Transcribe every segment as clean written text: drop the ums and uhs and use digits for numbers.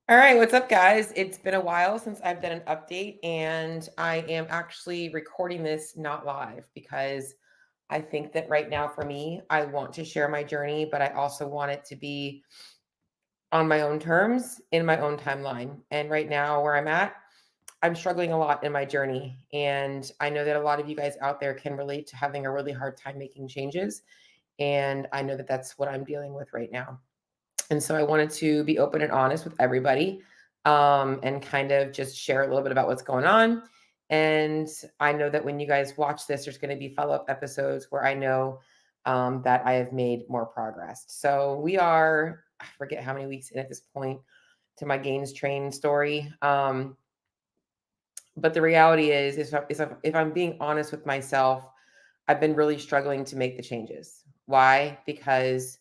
All right, what's up, guys? It's been a while since I've done an update, and I am actually recording this not live because I think that right now for me, I want to share my journey, but I also want it to be on my own terms in my own timeline. And right now, where I'm at, I'm struggling a lot in my journey. And I know that a lot of you guys out there can relate to having a really hard time making changes. And I know that that's what I'm dealing with right now. And so I wanted to be open and honest with everybody, and kind of just share a little bit about what's going on. And I know that when you guys watch this, there's going to be follow up episodes where I know that I have made more progress. So we are, I forget how many weeks in at this point to my GAINZ train story. But the reality is, if I'm being honest with myself, I've been really struggling to make the changes. Why? Because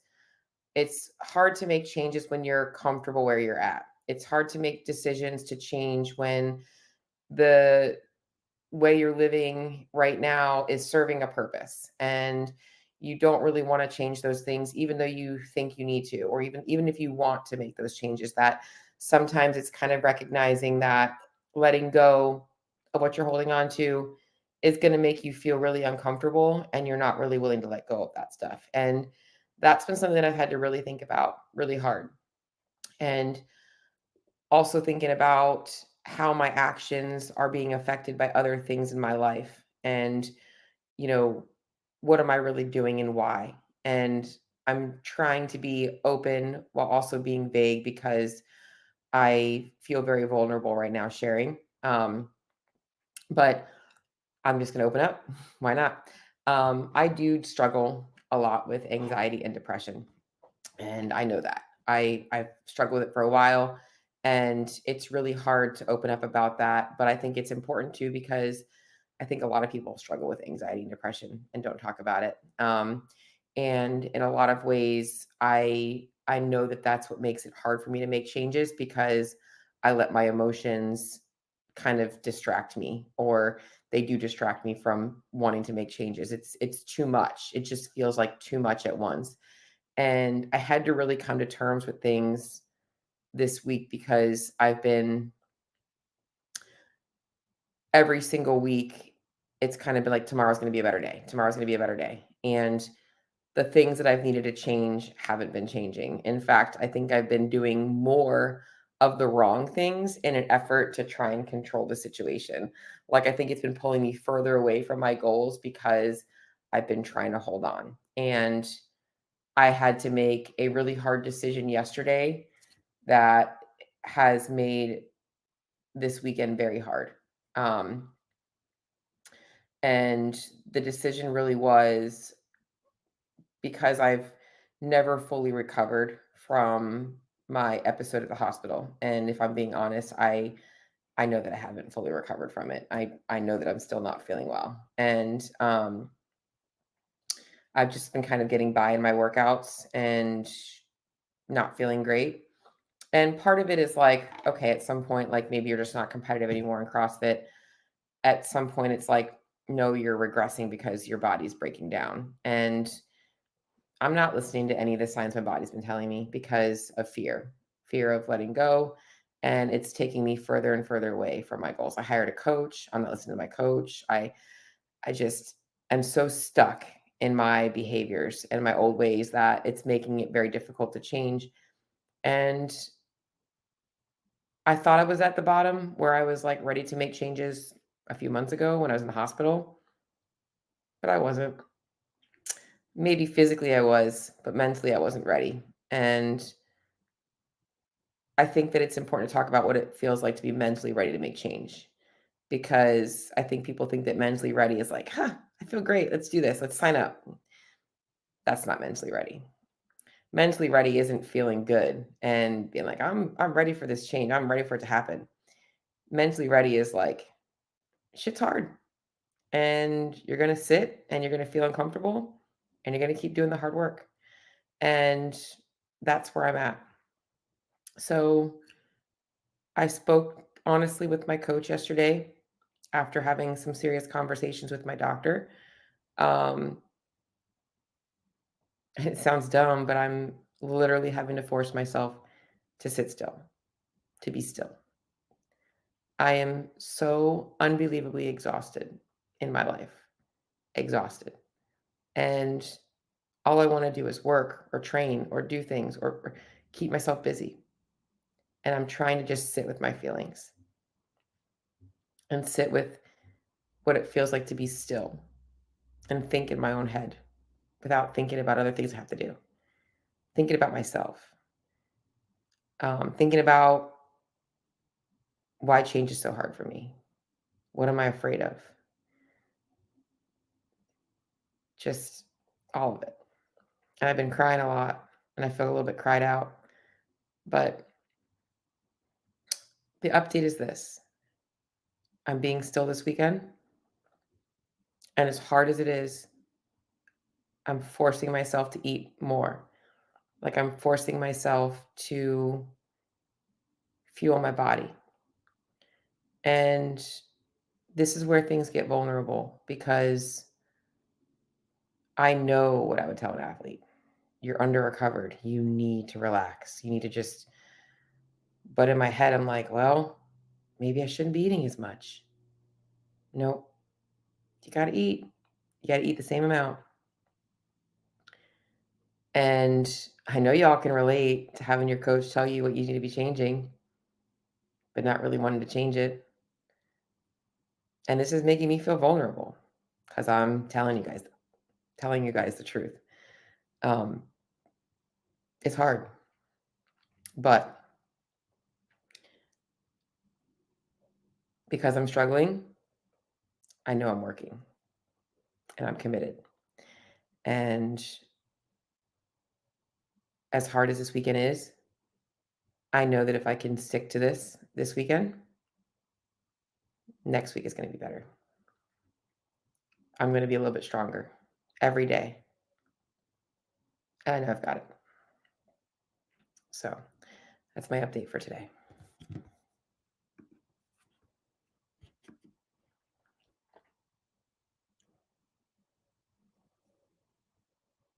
it's hard to make changes when you're comfortable where you're at. It's hard to make decisions to change when the way you're living right now is serving a purpose and you don't really want to change those things even though you think you need to, or even if you want to make those changes. That sometimes it's kind of recognizing that letting go of what you're holding on to is going to make you feel really uncomfortable and you're not really willing to let go of that stuff. And that's been something that I've had to really think about really hard. And also thinking about how my actions are being affected by other things in my life. And, you know, what am I really doing and why? And I'm trying to be open while also being vague because I feel very vulnerable right now sharing. But I'm just going to open up. Why not? I do struggle a lot with anxiety and depression. And I know that. I've struggled with it for a while, and it's really hard to open up about that, but I think it's important too because I think a lot of people struggle with anxiety and depression and don't talk about it. And in a lot of ways, I know that that's what makes it hard for me to make changes because I let my emotions kind of distract me, or they do distract me from wanting to make changes. It's too much. It just feels like too much at once. And I had to really come to terms with things this week because I've been every single week, it's kind of been like tomorrow's going to be a better day. Tomorrow's going to be a better day. And the things that I've needed to change haven't been changing. In fact, I think I've been doing more of the wrong things in an effort to try and control the situation. Like, I think it's been pulling me further away from my goals because I've been trying to hold on. And I had to make a really hard decision yesterday that has made this weekend very hard. Um, and the decision really was because I've never fully recovered from my episode at the hospital. And if I'm being honest, I know that I haven't fully recovered from it. I know that I'm still not feeling well. And I've just been kind of getting by in my workouts and not feeling great. And part of it is like, okay, at some point, like maybe you're just not competitive anymore in CrossFit. At some point, it's like, no, you're regressing because your body's breaking down. And I'm not listening to any of the signs my body's been telling me because of fear of letting go. And it's taking me further and further away from my goals. I hired a coach. I'm not listening to my coach. I just am so stuck in my behaviors and my old ways that it's making it very difficult to change. And I thought I was at the bottom where I was like ready to make changes a few months ago when I was in the hospital, but I wasn't. Maybe physically I was, but mentally I wasn't ready. And I think that it's important to talk about what it feels like to be mentally ready to make change because I think people think that mentally ready is like, huh, I feel great. Let's do this. Let's sign up. That's not mentally ready. Mentally ready isn't feeling good and being like, I'm ready for this change. I'm ready for it to happen. Mentally ready is like, shit's hard. And you're going to sit and you're going to feel uncomfortable and you're going to keep doing the hard work. And that's where I'm at. So I spoke honestly with my coach yesterday after having some serious conversations with my doctor. Um, it sounds dumb, but I'm literally having to force myself to sit still. to be still. I am so unbelievably exhausted in my life. Exhausted. And all I want to do is work or train or do things or keep myself busy. And I'm trying to just sit with my feelings and sit with what it feels like to be still and think in my own head without thinking about other things I have to do, thinking about myself, thinking about why change is so hard for me. What am I afraid of? Just all of it. And I've been crying a lot and I feel a little bit cried out. But the update is this: I'm being still this weekend. And as hard as it is, I'm forcing myself to eat more. Like I'm forcing myself to fuel my body. And this is where things get vulnerable because I know what I would tell an athlete. You're under recovered. You need to relax. You need to just, but in my head, I'm like, well, maybe I shouldn't be eating as much. Nope. You got to eat. You got to eat the same amount. And I know y'all can relate to having your coach tell you what you need to be changing, but not really wanting to change it. And this is making me feel vulnerable because I'm telling you guys the truth. Um, it's hard, but because I'm struggling, I know I'm working and I'm committed. And as hard as this weekend is, I know that if I can stick to this weekend, next week is going to be better. I'm going to be a little bit stronger every day. I know I've got it. So that's my update for today.